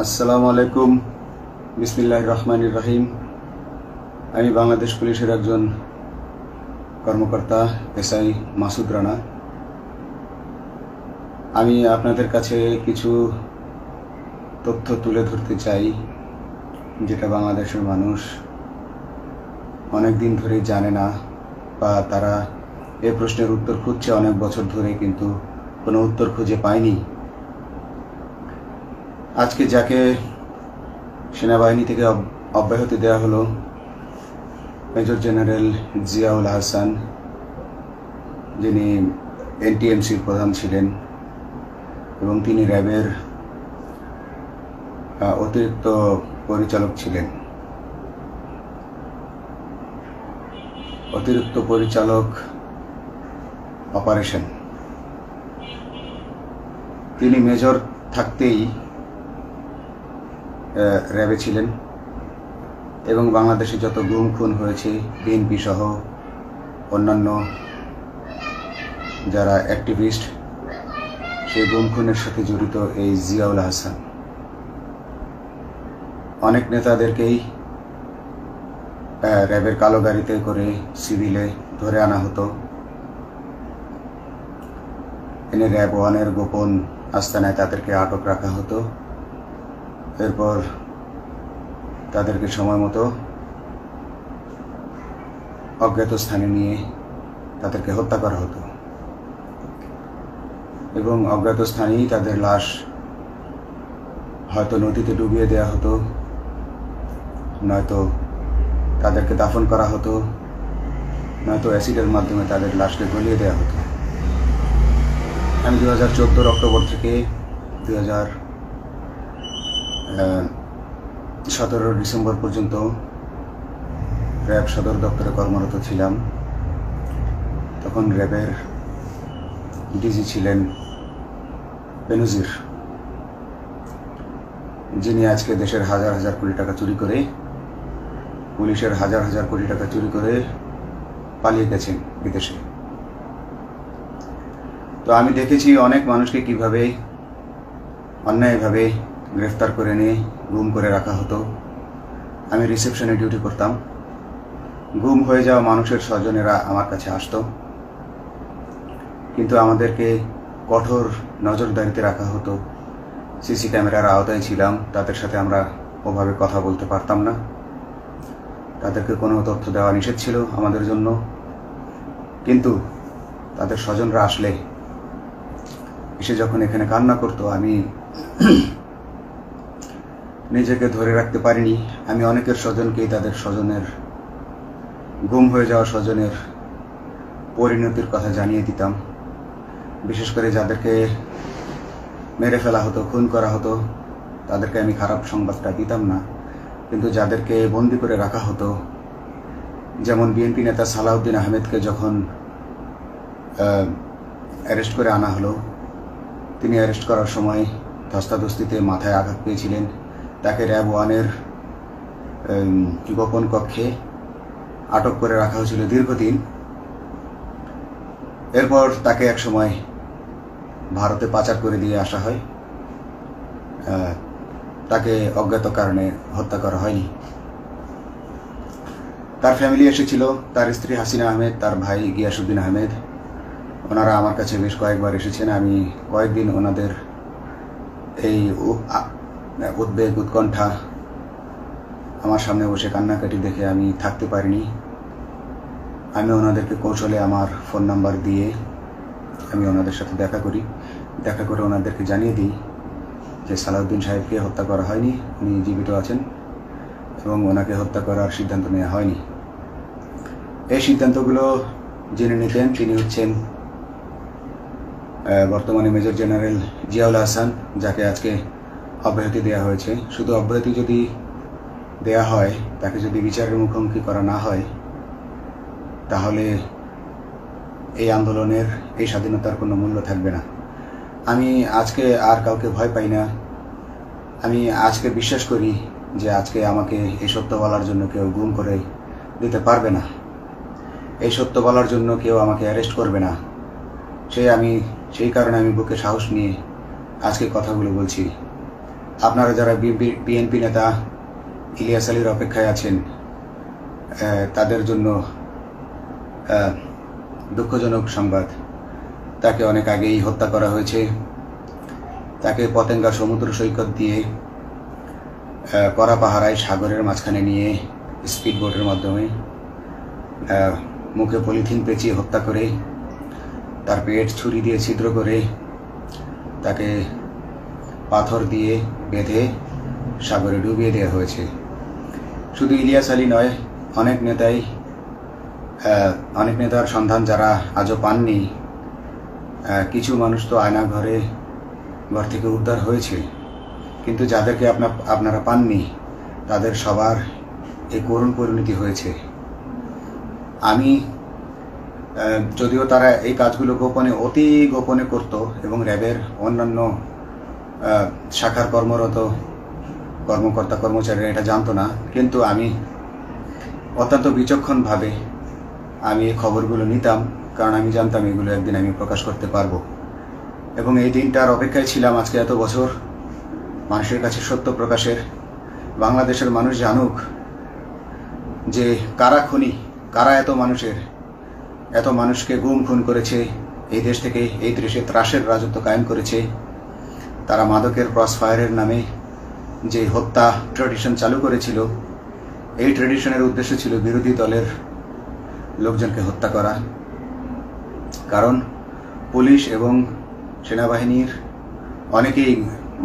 আসসালামু আলাইকুম। বিসমিল্লাহির রহমানির রহিম। আমি বাংলাদেশ পুলিশের একজন কর্মকর্তা এসআই মাসুদ রানা। আমি আপনাদের কাছে কিছু তথ্য তুলে ধরতে চাই, যেটা বাংলাদেশের মানুষ অনেক দিন ধরে জানে না, বা তারা এই প্রশ্নের উত্তর খুঁজছে অনেক বছর ধরে, কিন্তু কোনো উত্তর খুঁজে পায়নি। আজকে যাকে সেনাবাহিনী থেকে অব্যাহতি দেওয়া হলো, মেজর জেনারেল জিয়াউল হাসান, যিনি এনটিএমসির প্রধান ছিলেন এবং তিনি র্যাবের অতিরিক্ত পরিচালক ছিলেন। অতিরিক্ত পরিচালক অপারেশন। তিনি মেজর থাকতেই র্যাবে ছিলেন এবং বাংলাদেশে যত গুম খুন হয়েছে, বিএনপি সহ অন্যান্য যারা অ্যাক্টিভিস্ট, সেই গুম খুনের সাথে জড়িত এই জিয়াউল হাসান। অনেক নেতাদেরকেই র্যাবের কালো গাড়িতে করে সিভিলে ধরে আনা হতো, এনে র্যাব 1-এর গোপন আস্তানায় তাদেরকে আটক রাখা হতো। এরপর তাদেরকে সময় মতো অজ্ঞাত স্থানে নিয়ে তাদেরকে হত্যা করা হতো এবং অজ্ঞাত স্থানেই তাদের লাশ হয়তো নদীতে ডুবিয়ে দেওয়া হতো, নয়তো তাদেরকে দাফন করা হতো, নয়তো অ্যাসিডের মাধ্যমে তাদের লাশকে গলিয়ে দেওয়া হতো। আমি 2014 অক্টোবর থেকে 2017 ডিসেম্বর পর্যন্ত র্যাব সদর দপ্তরে কর্মরত ছিলাম। তখন র্যাবের ডিজি ছিলেন বেনজির, যিনি আজকে দেশের হাজার হাজার কোটি টাকা চুরি করে, পুলিশের হাজার হাজার কোটি টাকা চুরি করে পালিয়ে গেছেন বিদেশে। তো আমি দেখেছি অনেক মানুষকে কিভাবে অন্যায়ভাবে গ্রেফতার করে নিয়ে গুম করে রাখা হতো। আমি রিসেপশনে ডিউটি করতাম। গুম হয়ে যাওয়া মানুষের স্বজনেরা আমার কাছে আসতো, কিন্তু আমাদেরকে কঠোর নজরদারিতে রাখা হতো। সিসি ক্যামেরার আওতায় ছিলাম, তাদের সাথে আমরা ওভাবে কথা বলতে পারতাম না। তাদেরকে কোনো তথ্য দেওয়া নিষেধ ছিল আমাদের জন্য। কিন্তু তাদের স্বজনরা আসলে এসে যখন এখানে কান্না করতো, আমি নিজেকে ধরে রাখতে পারিনি। আমি অনেকের স্বজনকেই তাদের স্বজনের, গুম হয়ে যাওয়া স্বজনের পরিণতির কথা জানিয়ে দিতাম। বিশেষ করে যাদেরকে মেরে ফেলা হতো, খুন করা হতো, তাদেরকে আমি খারাপ সংবাদটা দিতাম না। কিন্তু যাদেরকে বন্দি করে রাখা হতো, যেমন বিএনপি নেতা সালাউদ্দিন আহমেদকে যখন অ্যারেস্ট করে আনা হলো, তিনি অ্যারেস্ট করার সময় ধস্তাধস্তিতে মাথায় আঘাত পেয়েছিলেন। তাকে র্যাব 1-এর গোপন কক্ষে আটক করে রাখা হয়েছিল দীর্ঘদিন। এরপর তাকে এক সময় ভারতে পাচার করে দিয়ে আসা হয়। তাকে অজ্ঞাত কারণে হত্যা করা হয়নি। তার ফ্যামিলি এসেছিল, তার স্ত্রী হাসিনা আহমেদ, তার ভাই গিয়াসউদ্দিন আহমেদ। ওনারা আমার কাছে বেশ কয়েকবার এসেছেন। আমি কয়েকদিন ওনাদের এই উদ্বেগ, উৎকণ্ঠা, আমার সামনে বসে কান্নাকাটি দেখে আমি থাকতে পারিনি। আমি ওনাদেরকে কৌশলে আমার ফোন নাম্বার দিয়ে আমি ওনাদের সাথে দেখা করে ওনাদেরকে জানিয়ে দিই যে সালাউদ্দিন সাহেবকে হত্যা করা হয়নি, উনি জীবিত আছেন এবং ওনাকে হত্যা করার সিদ্ধান্ত নেওয়া হয়নি। এই সিদ্ধান্তগুলো জেনে নিতেন তিনি হচ্ছেন বর্তমানে মেজর জেনারেল জিয়াউল হাসান, যাকে আজকে অব্যাহতি দেওয়া হয়েছে। শুধু অব্যাহতি যদি দেয়া হয়, তাকে যদি বিচারের মুখোমুখি করা না হয়, তাহলে এই আন্দোলনের, এই স্বাধীনতার কোনো মূল্য থাকবে না। আমি আজকে আর কাউকে ভয় পাই না। আমি আজকে বিশ্বাস করি যে আজকে আমাকে এই সত্য বলার জন্য কেউ গুম করে দিতে পারবে না, এই সত্য বলার জন্য কেউ আমাকে অ্যারেস্ট করবে না। সেই কারণে আমি বুকে সাহস নিয়ে আজকে কথাগুলো বলছি। আপনারা যারা বিএনপি নেতা ইলিয়াস আলীর অপেক্ষায় আছেন, তাদের জন্য দুঃখজনক সংবাদ। তাকে অনেক আগেই হত্যা করা হয়েছে। তাকে পতেঙ্গা সমুদ্র সৈকত দিয়ে কড়া পাহারায় সাগরের মাঝখানে নিয়ে স্পিডবোটের মাধ্যমে মুখে পলিথিন পেঁচিয়ে হত্যা করে, তার পেট ছুরি দিয়ে ছিদ্র করে, তাকে পাথর দিয়ে বেঁধে সাগরে ডুবিয়ে দেওয়া হয়েছে। শুধু ইলিয়াস আলী নয়, অনেক নেতার সন্ধান যারা আজও পাননি। কিছু মানুষ তো ঘর থেকে উদ্ধার হয়েছে, কিন্তু যাদেরকে আপনারা পাননি তাদের সবার এই করুণ পরিণতি হয়েছে। আমি যদিও তারা এই কাজগুলো গোপনে, অতি গোপনে করত এবং র্যাবের অন্যান্য শাখার কর্মরত কর্মকর্তা কর্মচারীরা এটা জানতো না, কিন্তু আমি অত্যন্ত বিচক্ষণভাবে আমি এই খবরগুলো নিতাম, কারণ আমি জানতাম এগুলো একদিন আমি প্রকাশ করতে পারবো। এবং এই দিনটার অপেক্ষায় ছিলাম আজকে এত বছর, মানুষের কাছে সত্য প্রকাশের। বাংলাদেশের মানুষ জানুক যে কারা খুনি, কারা এত মানুষকে গুম খুন করেছে, এই দেশ থেকে এই দেশে ত্রাসের রাজত্ব কায়েম করেছে। তারা মাদকের ক্রস ফায়ারের নামে যে হত্যা ট্র্যাডিশন চালু করেছিল, এই ট্র্যাডিশনের উদ্দেশ্য ছিল বিরোধী দলের লোকজনকে হত্যা করা। কারণ পুলিশ এবং সেনাবাহিনীর অনেকেই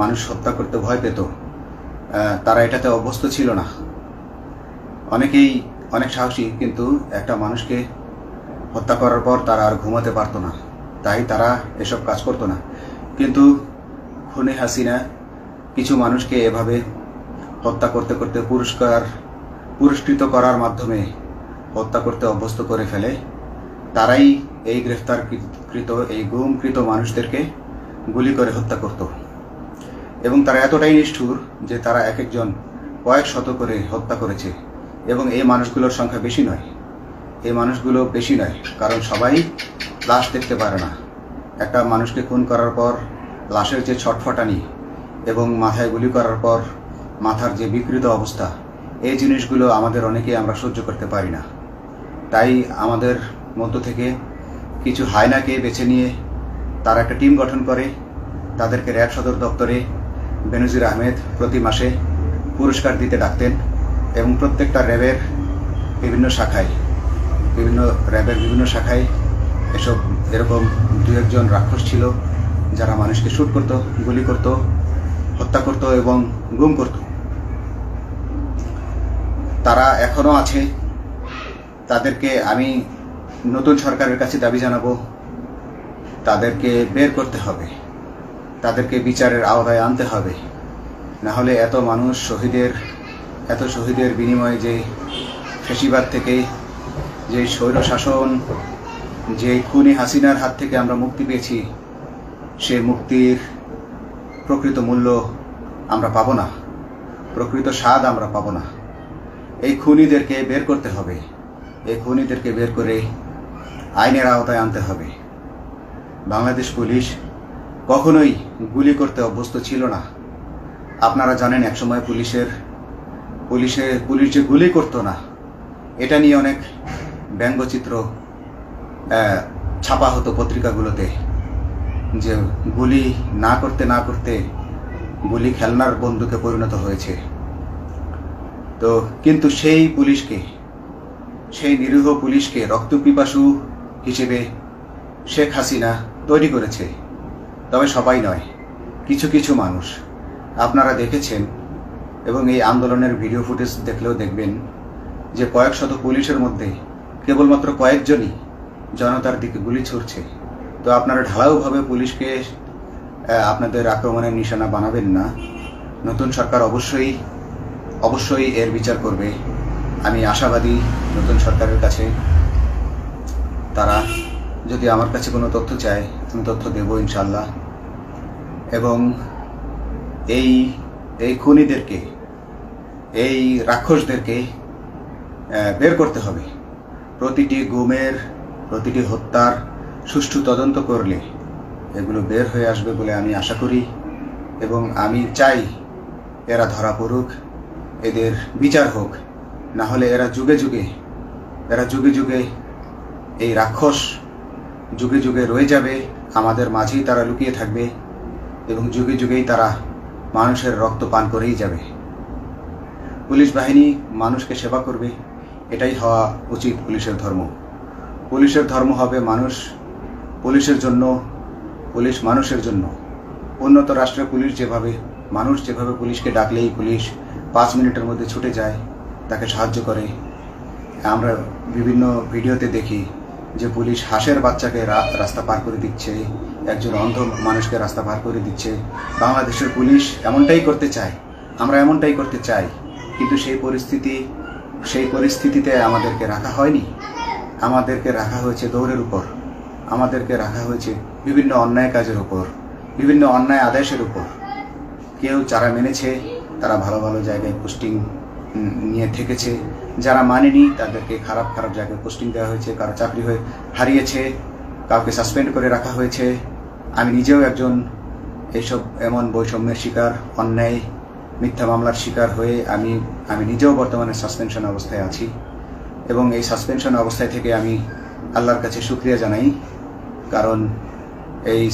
মানুষ হত্যা করতে ভয় পেত, তারা এটাতে অভ্যস্ত ছিল না। অনেকেই অনেক সাহসী, কিন্তু একটা মানুষকে হত্যা করার পর তারা আর ঘুমাতে পারতো না, তাই তারা এসব কাজ করতো না। কিন্তু খুনে হাসিনা কিছু মানুষকে এভাবে হত্যা করতে করতে পুরস্কৃত করার মাধ্যমে হত্যা করতে অভ্যস্ত করে ফেলে। তারাই এই গ্রেফতারকৃত, এই গুমকৃত মানুষদেরকে গুলি করে হত্যা করত। এবং তারা এতটাই নিষ্ঠুর যে তারা এক একজন কয়েক শত করে হত্যা করেছে। এবং এই মানুষগুলোর সংখ্যা বেশি নয়, কারণ সবাই লাশ দেখতে পারে না। একটা মানুষকে খুন করার পর লাশের যে ছটফটানি এবং মাথায় গুলি করার পর মাথার যে বিকৃত অবস্থা, এই জিনিসগুলো আমাদের অনেকেই আমরা সহ্য করতে পারি না। তাই আমাদের মধ্য থেকে কিছু হায়নাকে বেছে নিয়ে তারা একটা টিম গঠন করে। তাদেরকে র্যাব সদর দপ্তরে বেনজির আহমেদ প্রতি মাসে পুরস্কার দিতে ডাকতেন, এবং প্রত্যেকটা র্যাবের বিভিন্ন শাখায় এরকম দু একজন রাক্ষস ছিল যারা মানুষকে শ্যুট করত, গুলি করত, হত্যা করত এবং গুম করত। তারা এখনো আছে। তাদেরকে আমি নতুন সরকারের কাছে দাবি জানাবো, তাদেরকে বের করতে হবে, তাদেরকে বিচারের আওতায় আনতে হবে। না হলে এত শহীদের বিনিময়ে যে ফ্যাসিবাদ থেকে, যে স্বৈর শাসন, যে খুনি হাসিনার হাত থেকে আমরা মুক্তি পেয়েছি, সে মুক্তির প্রকৃত মূল্য আমরা পাবো না, প্রকৃত স্বাদ আমরা পাবো না। এই খুনিদেরকে বের করতে হবে, এই খুনিদেরকে বের করে আইনের আওতায় আনতে হবে। বাংলাদেশ পুলিশ কখনোই গুলি করতে অভ্যস্ত ছিল না। আপনারা জানেন একসময় পুলিশ যে গুলি করতো না, এটা নিয়ে অনেক ব্যঙ্গচিত্র ছাপা হতো পত্রিকাগুলোতে, যে গুলি না করতে গুলি খেলনার বন্দুকে পরিণত হয়েছে। তো কিন্তু সেই নিরীহ পুলিশকে রক্তপিপাসু হিসেবে শেখ হাসিনা তৈরি করেছে। তবে সবাই নয়, কিছু কিছু মানুষ আপনারা দেখেছেন, এবং এই আন্দোলনের ভিডিও ফুটেজ দেখলেও দেখবেন যে কয়েক শত পুলিশের মধ্যে কেবলমাত্র কয়েকজনই জনতার দিকে গুলি ছুড়ছে। তো আপনারা ঢালাওভাবে পুলিশকে আপনাদের আক্রমণের নিশানা বানাবেন না। নতুন সরকার অবশ্যই এর বিচার করবে। আমি আশাবাদী নতুন সরকারের কাছে। তারা যদি আমার কাছে কোনো তথ্য চায়, আমি তথ্য দেব ইনশাল্লাহ। এবং এই খুনিদেরকে, এই রাক্ষসদেরকে বের করতে হবে। প্রতিটি গুমের, প্রতিটি হত্যার সুষ্ঠু তদন্ত করলে এগুলো বের হয়ে আসবে বলে আমি আশা করি। এবং আমি চাই এরা ধরা পড়ুক, এদের বিচার হোক, না হলে এরা যুগে যুগে এই রাক্ষস যুগে যুগে রয়ে যাবে, আমাদের মাঝেই তারা লুকিয়ে থাকবে এবং যুগে যুগেই তারা মানুষের রক্ত পান করেই যাবে। পুলিশ বাহিনী মানুষকে সেবা করবে, এটাই হওয়া উচিত পুলিশের ধর্ম। পুলিশের ধর্ম হবে মানুষ পুলিশের জন্য, পুলিশ মানুষের জন্য। উন্নত রাষ্ট্রের পুলিশ মানুষ যেভাবে পুলিশকে ডাকলেই পুলিশ 5 মিনিটের মধ্যে ছুটে যায়, তাকে সাহায্য করে। আমরা বিভিন্ন ভিডিওতে দেখি যে পুলিশ হাঁসের বাচ্চাকে রাস্তা পার করে দিচ্ছে, একজন অন্ধ মানুষকে রাস্তা পার করে দিচ্ছে। বাংলাদেশের পুলিশ এমনটাই করতে চায়, আমরা এমনটাই করতে চাই, কিন্তু সেই পরিস্থিতিতে আমাদেরকে রাখা হয়নি। আমাদেরকে রাখা হয়েছে দৌড়ের উপর, আমাদেরকে রাখা হয়েছে বিভিন্ন অন্যায় কাজের উপর, বিভিন্ন অন্যায় আদেশের উপর। কেউ যারা মেনেছে তারা ভালো ভালো জায়গায় পোস্টিং নিয়ে থেকেছে, যারা মানেনি তাদেরকে খারাপ জায়গায় পোস্টিং দেওয়া হয়েছে, কারো চাকরি হয়ে হারিয়েছে, কাউকে সাসপেন্ড করে রাখা হয়েছে। আমি নিজেও একজন এইসব এমন বৈষম্যের শিকার, অন্যায় মিথ্যা মামলার শিকার হয়ে আমি নিজেও বর্তমানে সাসপেনশন অবস্থায় আছি এবং এই সাসপেনশন অবস্থায় থেকে আমি আল্লাহর কাছে শুকরিয়া জানাই, কারণ এই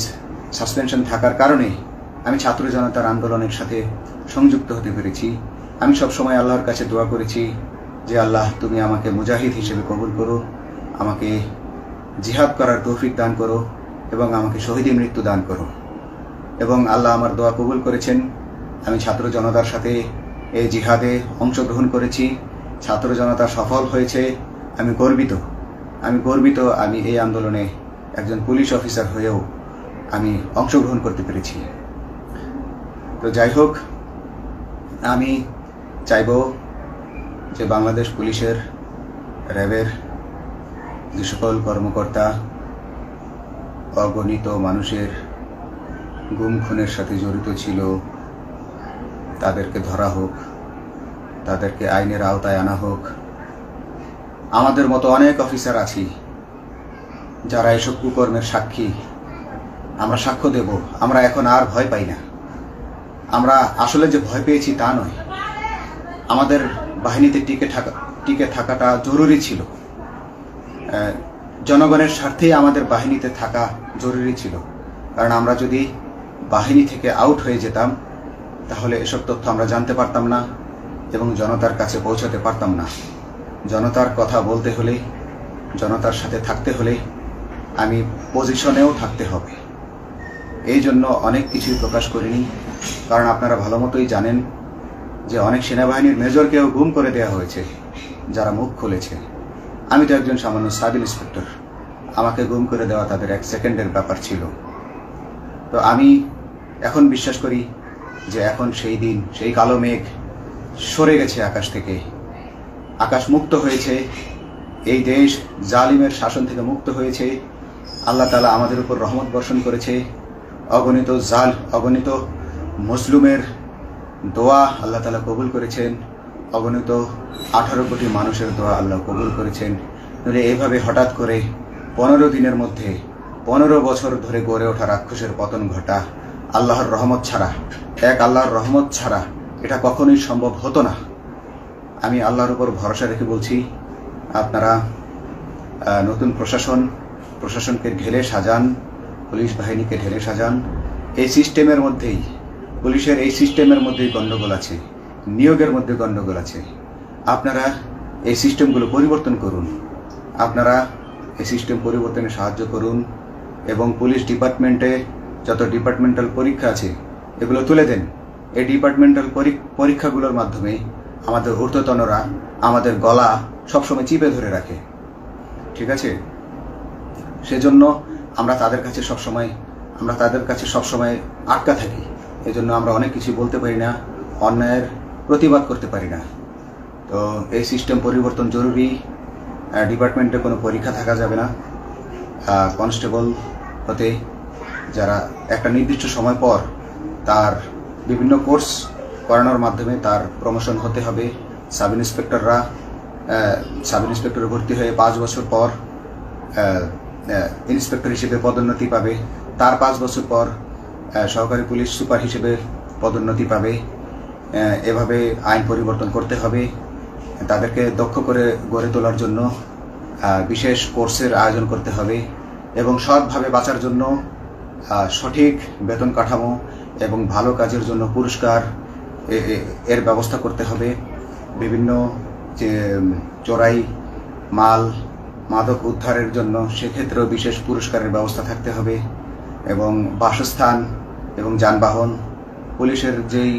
সাসপেনশন থাকার কারণে আমি ছাত্র জনতার আন্দোলনের সাথে সংযুক্ত হতে পেরেছি। আমি সবসময় আল্লাহর কাছে দোয়া করেছি যে আল্লাহ তুমি আমাকে মুজাহিদ হিসেবে কবুল করো, আমাকে জিহাদ করার তৌফিক দান করো এবং আমাকে শহীদী মৃত্যু দান করো। এবং আল্লাহ আমার দোয়া কবুল করেছেন। আমি ছাত্র জনতার সাথে এই জিহাদে অংশগ্রহণ করেছি, ছাত্র জনতা সফল হয়েছে। আমি গর্বিত আমি এই আন্দোলনে একজন পুলিশ অফিসার হয়েও আমি অংশগ্রহণ করতে পেরেছি। তো যাই হোক, আমি চাইব যে বাংলাদেশ পুলিশের, র্যাবের যে সকল কর্মকর্তা অগণিত মানুষের গুম খুনের সাথে জড়িত ছিল তাদেরকে ধরা হোক, তাদেরকে আইনের আওতায় আনা হোক। আমাদের মতো অনেক অফিসার আছি যারা এসব কুকর্মের সাক্ষী, আমরা সাক্ষ্য দেব। আমরা এখন আর ভয় পাই না। আমরা আসলে যে ভয় পেয়েছি তা নয়, আমাদের বাহিনীতে টিকে থাকাটা জরুরি ছিল। জনগণের স্বার্থেই আমাদের বাহিনীতে থাকা জরুরি ছিল, কারণ আমরা যদি বাহিনী থেকে আউট হয়ে যেতাম তাহলে এসব তথ্য আমরা জানতে পারতাম না এবং জনতার কাছে পৌঁছাতে পারতাম না। জনতার কথা বলতে হলে, জনতার সাথে থাকতে হলে আমি পজিশনেও থাকতে হবে। এই জন্য অনেক কিছুই প্রকাশ করিনি, কারণ আপনারা ভালো মতোই জানেন যে অনেক সেনাবাহিনীর মেজরকেও গুম করে দেওয়া হয়েছে যারা মুখ খুলেছে। আমি তো একজন সামান্য সাব ইন্সপেক্টর, আমাকে গুম করে দেওয়া তাদের 1 সেকেন্ডের ব্যাপার ছিল। তো আমি এখন বিশ্বাস করি যে এখন সেই দিন, সেই কালো মেঘ সরে গেছে আকাশ থেকে, আকাশ মুক্ত হয়েছে, এই দেশ জালিমের শাসন থেকে মুক্ত হয়েছে। আল্লাহ তাআলা আমাদের উপর রহমত বর্ষণ করেছে। অগণিত মুসলিমের দোয়া আল্লাহ তাআলা কবুল করেছেন, অগণিত 18 কোটি মানুষের দোয়া আল্লাহ কবুল করেছেন। এইভাবে হঠাৎ করে 15 দিনের মধ্যে 15 বছর ধরে গড়ে ওঠা রাক্ষসের পতন ঘটা আল্লাহর রহমত ছাড়া, আল্লাহর রহমত ছাড়া এটা কখনোই সম্ভব হতো না। আমি আল্লাহর উপর ভরসা রেখে বলছি, আপনারা নতুন প্রশাসনকে ঢেলে সাজান, পুলিশ বাহিনীকে ঢেলে সাজান। এই সিস্টেমের মধ্যেই, পুলিশের এই সিস্টেমের মধ্যেই গণ্ডগোল আছে, নিয়োগের মধ্যে গণ্ডগোল আছে। আপনারা এই সিস্টেমগুলো পরিবর্তন করুন, আপনারা এই সিস্টেম পরিবর্তনে সাহায্য করুন এবং পুলিশ ডিপার্টমেন্টে যত ডিপার্টমেন্টাল পরীক্ষা আছে এগুলো তুলে দেন। এই ডিপার্টমেন্টাল পরীক্ষাগুলোর মাধ্যমে আমাদের ঊর্ধ্বতনরা আমাদের গলা সবসময় চিপে ধরে রাখে, ঠিক আছে? সেজন্য আমরা তাদের কাছে সবসময় আটকা থাকি। এজন্য আমরা অনেক কিছু বলতে পারি না, অন্যায়ের প্রতিবাদ করতে পারি না। তো এই সিস্টেম পরিবর্তন জরুরি। ডিপার্টমেন্টে কোনো পরীক্ষা থাকা যাবে না। কনস্টেবল হতে যারা একটা নির্দিষ্ট সময় পর তার বিভিন্ন কোর্স করানোর মাধ্যমে তার প্রমোশন হতে হবে। সাব ইন্সপেক্টরে ভর্তি হয়ে 5 বছর পর ইন্সপেক্টর হিসেবে পদোন্নতি পাবে, তার 5 বছর পর সহকারী পুলিশ সুপার হিসেবে পদোন্নতি পাবে। এভাবে আইন পরিবর্তন করতে হবে। তাদেরকে দক্ষ করে গড়ে তোলার জন্য বিশেষ কোর্সের আয়োজন করতে হবে এবং সৎভাবে বাঁচার জন্য সঠিক বেতন কাঠামো এবং ভালো কাজের জন্য পুরস্কার এর ব্যবস্থা করতে হবে। বিভিন্ন যে চোরাই মাল মাদক উদ্ধারের জন্য সেক্ষেত্রেও বিশেষ পুরস্কারের ব্যবস্থা থাকতে হবে এবং বাসস্থান এবং যানবাহন, পুলিশের যেই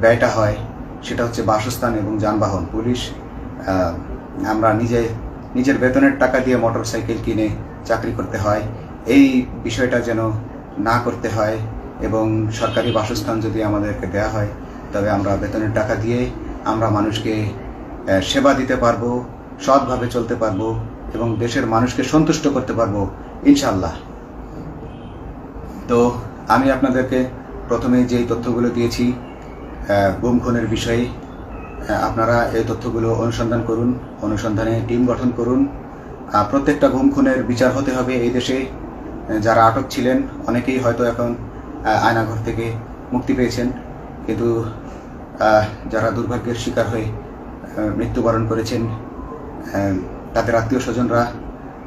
ব্যয়টা হয় সেটা হচ্ছে বাসস্থান এবং যানবাহন। পুলিশ আমরা নিজের বেতনের টাকা দিয়ে মোটরসাইকেল কিনে চাকরি করতে হয়, এই বিষয়টা যেন না করতে হয় এবং সরকারি বাসস্থান যদি আমাদেরকে দেয়া হয় তবে আমরা বেতনের টাকা দিয়ে আমরা মানুষকে সেবা দিতে পারবো, সৎভাবে চলতে পারবো এবং দেশের মানুষকে সন্তুষ্ট করতে পারবো ইনশাল্লাহ। তো আমি আপনাদেরকে প্রথমে যেই তথ্যগুলো দিয়েছি গুম খুনের বিষয়ে, আপনারা এই তথ্যগুলো অনুসন্ধান করুন, অনুসন্ধানে টিম গঠন করুন। প্রত্যেকটা গুম খুনের বিচার হতে হবে এই দেশে। যারা আটক ছিলেন অনেকেই হয়তো এখন আয়নাঘর থেকে মুক্তি পেয়েছেন, কিন্তু যারা দুর্ভাগ্যের শিকার হয়ে মৃত্যুবরণ করেছেন তাদের আত্মীয় স্বজনরা,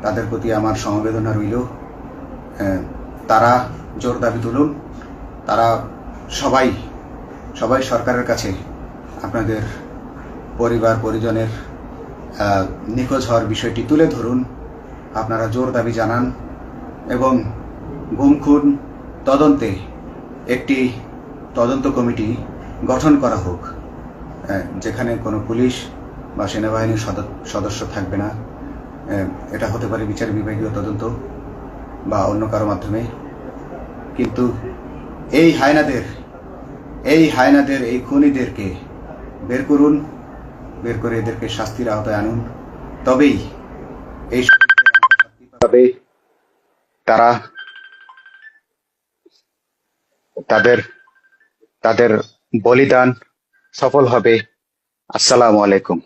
তাদের প্রতি আমার সমবেদনা রইল। তারা জোর দাবি তুলুন, তারা সবাই সরকারের কাছে আপনাদের পরিবার পরিজনের নিখোঁজ হওয়ার বিষয়টি তুলে ধরুন, আপনারা জোর দাবি জানান এবং গুম খুন তদন্তে একটি তদন্ত কমিটি গঠন করা হোক, যেখানে কোনো পুলিশ বা সেনাবাহিনীর সদস্য থাকবে না। এটা হতে পারে বিচার বিভাগীয় তদন্ত বা অন্য কারো মাধ্যমে, কিন্তু এই হায়নাদের এই খুনিদেরকে বের করুন, বের করে এদেরকে শাস্তির আওতায় আনুন, তবেই এই তারা তাদের বলিদান সফল হবে। আসসালামু আলাইকুম।